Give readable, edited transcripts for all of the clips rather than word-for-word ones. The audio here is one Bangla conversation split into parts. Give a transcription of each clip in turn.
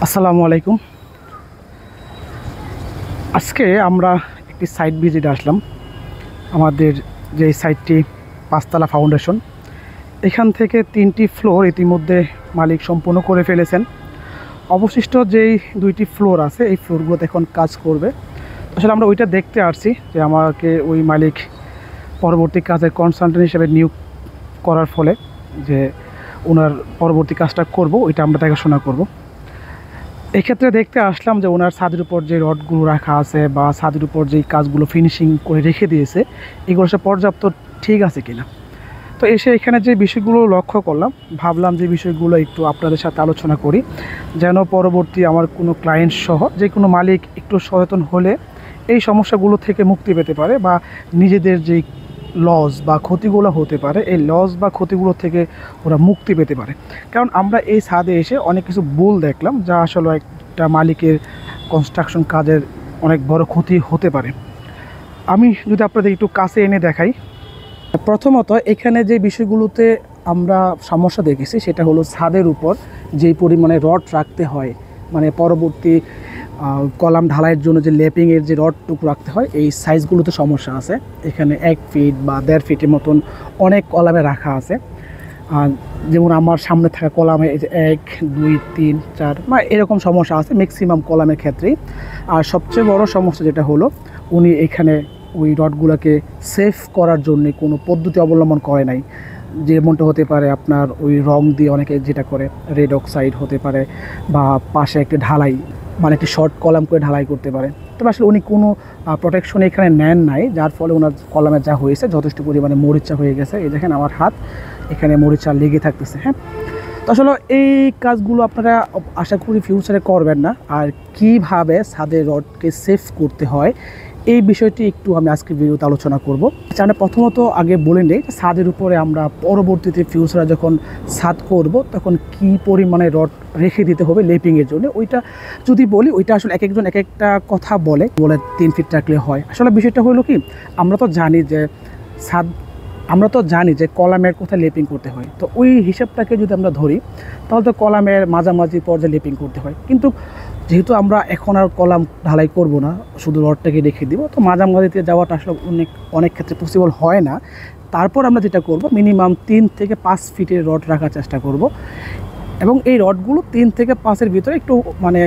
আসসালামু আলাইকুম। আজকে আমরা একটি সাইট ভিজিট আসলাম। আমাদের যে সাইটটি পাঁচতলা ফাউন্ডেশন, এখান থেকে 3টি ফ্লোর ইতিমধ্যে মালিক সম্পূর্ণ করে ফেলেছেন। অবশিষ্ট যেই 2টি ফ্লোর আছে এই ফ্লোরগুলোতে এখন কাজ করবে। আসলে আমরা ওইটা দেখতে আসছি যে আমাকে ওই মালিক পরবর্তী কাজের কনসালটেন্ট হিসেবে নিয়োগ করার ফলে যে ওনার পরবর্তী কাজটা করব ওইটা আমরা দেখাশোনা করব। এক্ষেত্রে দেখতে আসলাম যে ওনার ছাদের উপর যে রডগুলো রাখা আছে বা ছাদের উপর যেই কাজগুলো ফিনিশিং করে রেখে দিয়েছে এগুলো সে পর্যাপ্ত ঠিক আছে কিনা। তো এসে এখানে যে বিষয়গুলো লক্ষ্য করলাম, ভাবলাম যে বিষয়গুলো একটু আপনাদের সাথে আলোচনা করি, যেন পরবর্তী আমার কোনো ক্লায়েন্ট সহ যে কোনো মালিক একটু সচেতন হলে এই সমস্যাগুলো থেকে মুক্তি পেতে পারে বা নিজেদের যেই লস বা ক্ষতিগুলো হতে পারে এই লস বা ক্ষতিগুলো থেকে ওরা মুক্তি পেতে পারে। কারণ আমরা এই ছাদে এসে অনেক কিছু ভুল দেখলাম যা আসলে একটা মালিকের কনস্ট্রাকশন কাজের অনেক বড় ক্ষতি হতে পারে। আমি যদি আপনাদের একটু কাছে এনে দেখাই, প্রথমত এখানে যে বিষয়গুলোতে আমরা সমস্যা দেখেছি সেটা হলো ছাদের উপর যেই পরিমাণে রড রাখতে হয়, মানে পরবর্তী কলাম ঢালাইয়ের জন্য যে লেপিংয়ের যে রডটুকু রাখতে হয় এই সাইজগুলোতে সমস্যা আছে। এখানে 1 ফিট বা 1.5 ফিটের মতন অনেক কলামে রাখা আছে। যেমন আমার সামনে থাকা কলামে এই যে 1 2 3 4 বা এরকম সমস্যা আছে ম্যাক্সিমাম কলামের ক্ষেত্রেই। আর সবচেয়ে বড় সমস্যা যেটা হলো উনি এখানে ওই রডগুলোকে সেফ করার জন্য কোনো পদ্ধতি অবলম্বন করে নাই। যেমনটা হতে পারে আপনার ওই রং দিয়ে অনেকে যেটা করে রেড অক্সাইড হতে পারে বা পাশে একটা ঢালাই মানে একটি শর্ট কলাম করে ঢালাই করতে পারে। তবে আসলে উনি কোনো প্রোটেকশন এখানে নেন নাই, যার ফলে ওনার কলামে যা হয়েছে যথেষ্ট পরিমাণে মরিচা হয়ে গেছে। এই দেখেন আমার হাত এখানে মরিচা লেগে থাকতেছে। হ্যাঁ, তো আসলে এই কাজগুলো আপনারা আশা করি ফিউচারে করবেন না। আর কিভাবে ছাদের রডকে সেফ করতে হয় এই বিষয়টি একটু আমি আজকে ভিডিওতে আলোচনা করব। আমরা প্রথমত আগে বলে নেই ছাদের উপরে আমরা পরবর্তীতে ফিউচারে যখন ছাদ করব তখন কি পরিমাণে রড রেখে দিতে হবে লেপিংয়ের জন্য, ওইটা যদি বলি ওইটা আসলে এক একজন এক একটা কথা বলে 3 ফিট রাখলে হয়। আসলে বিষয়টা হলো কি, আমরা তো জানি যে কলামের কোথায় লেপিং করতে হয়, তো ওই হিসাবটাকে যদি আমরা ধরি তাহলে তো কলামের মাঝামাঝি পর্যায়ে লেপিং করতে হয়। কিন্তু যেহেতু আমরা এখন আর কলাম ঢালাই করব না, শুধু রডটাকে রেখে দিব, তো মাঝামাঝিতে যাওয়াটা আসলে অনেক ক্ষেত্রে পসিবল হয় না। তারপর আমরা যেটা করব মিনিমাম 3 থেকে 5 ফিটের রড রাখার চেষ্টা করব এবং এই রডগুলো 3 থেকে 5-এর ভিতরে একটু মানে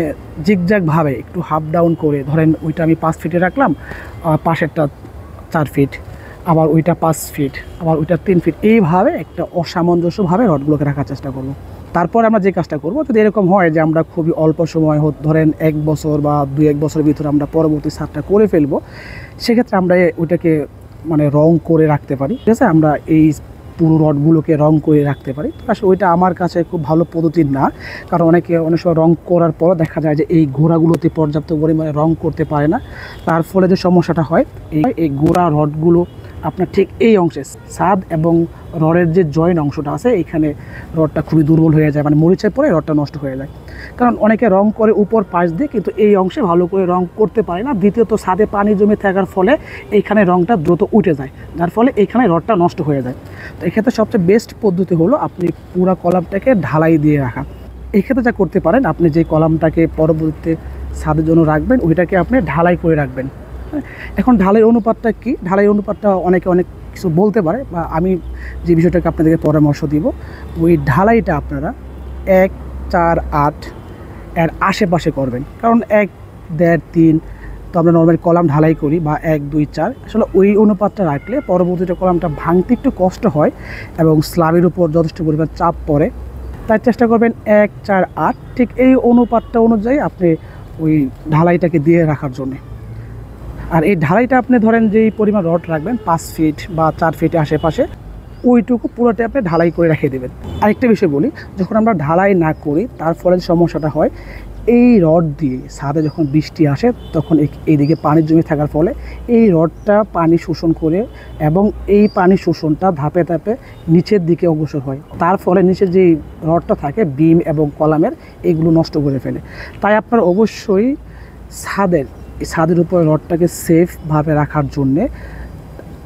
জিগজ্যাগভাবে একটু হাফ ডাউন করে, ধরেন ওইটা আমি 5 ফিটে রাখলাম, পাশেরটা 4 ফিট, আবার ওইটা 5 ফিট, আবার ওইটা 3 ফিট, এইভাবে একটা অসামঞ্জস্যভাবে রডগুলোকে রাখার চেষ্টা করব। তারপর আমরা যে কাজটা করব, যদি এরকম হয় যে আমরা খুবই অল্প সময় ধরেন 1 বছর বা 2-1 বছরের ভিতরে আমরা পরবর্তী ছাদটা করে ফেলবো, সেক্ষেত্রে আমরা ওইটাকে মানে রং করে রাখতে পারি। ঠিক আছে, আমরা এই পুরো রডগুলোকে রং করে রাখতে পারি। তো আসলে ওইটা আমার কাছে খুব ভালো পদ্ধতি না, কারণ অনেক সময় রং করার পর দেখা যায় যে এই গোড়াগুলোতে পর্যাপ্ত পরিমাণে রং করতে পারে না। তার ফলে যে সমস্যাটা হয় এই গোড়া রডগুলো আপনার ঠিক এই অংশে ছাদ এবং রডের যে জয়েন্ট অংশটা আছে এখানে রডটা খুবই দুর্বল হয়ে যায়, মানে মরিচার পরে রডটা নষ্ট হয়ে যায়। কারণ অনেকে রং করে উপর পাশ দিয়ে, কিন্তু এই অংশে ভালো করে রং করতে পারে না। দ্বিতীয়ত ছাদে পানি জমে থাকার ফলে এইখানে রংটা দ্রুত উঠে যায়, যার ফলে এইখানে রডটা নষ্ট হয়ে যায়। তো এক্ষেত্রে সবচেয়ে বেস্ট পদ্ধতি হলো আপনি পুরো কলামটাকে ঢালাই দিয়ে রাখা। এক্ষেত্রে যা করতে পারেন, আপনি যে কলামটাকে পরবর্তীতে ছাদের জন্য রাখবেন ওইটাকে আপনি ঢালাই করে রাখবেন। এখন ঢালাই অনুপাতটা কি, ঢালাই অনুপাতটা অনেকে অনেক কিছু বলতে পারে, বা আমি যে বিষয়টাকে আপনাদেরকে পরামর্শ দিব, ওই ঢালাইটা আপনারা 1 4 8 এর আশেপাশে করবেন। কারণ 1 1.5 3 তো আমরা নর্মালি কলাম ঢালাই করি, বা 1 2 4, আসলে ওই অনুপাতটা রাখলে পরবর্তীতে কলামটা ভাঙতে একটু কষ্ট হয় এবং স্ল্যাবের উপর যথেষ্ট পরিমাণ চাপ পড়ে। তাই চেষ্টা করবেন 1 4 8 ঠিক এই অনুপাতটা অনুযায়ী আপনি ওই ঢালাইটাকে দিয়ে রাখার জন্যে। আর এই ঢালাইটা আপনি ধরেন যেই পরিমাণ রড রাখবেন 5 ফিট বা 4 ফিটের আশেপাশে, ওইটুকু পুরোটা আপনি ঢালাই করে রেখে দেবেন। আরেকটা বিষয় বলি, যখন আমরা ঢালাই না করি তার ফলে যে সমস্যাটা হয়, এই রড দিয়ে ছাদে যখন বৃষ্টি আসে তখন এইদিকে পানি জমে থাকার ফলে এই রডটা পানি শোষণ করে এবং এই পানি শোষণটা ধাপে ধাপে নিচের দিকে অগ্রসর হয়। তার ফলে নিচের যেই রডটা থাকে বিম এবং কলামের এগুলো নষ্ট করে ফেলে। তাই আপনার অবশ্যই ছাদের উপরে রডটাকে সেফভাবে রাখার জন্যে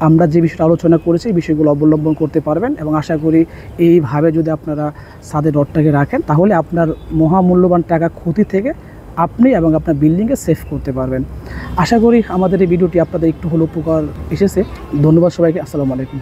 আমরা যে বিষয়টা আলোচনা করেছি এই বিষয়গুলো অবলম্বন করতে পারবেন এবং আশা করি এইভাবে যদি আপনারা ছাদে রডটাকে রাখেন তাহলে আপনার মহামূল্যবান টাকা ক্ষতি থেকে আপনি এবং আপনার বিল্ডিংকে সেভ করতে পারবেন। আশা করি আমাদের এই ভিডিওটি আপনাদের একটু হলেও উপকার এসেছে। ধন্যবাদ সবাইকে। আসসালামু আলাইকুম।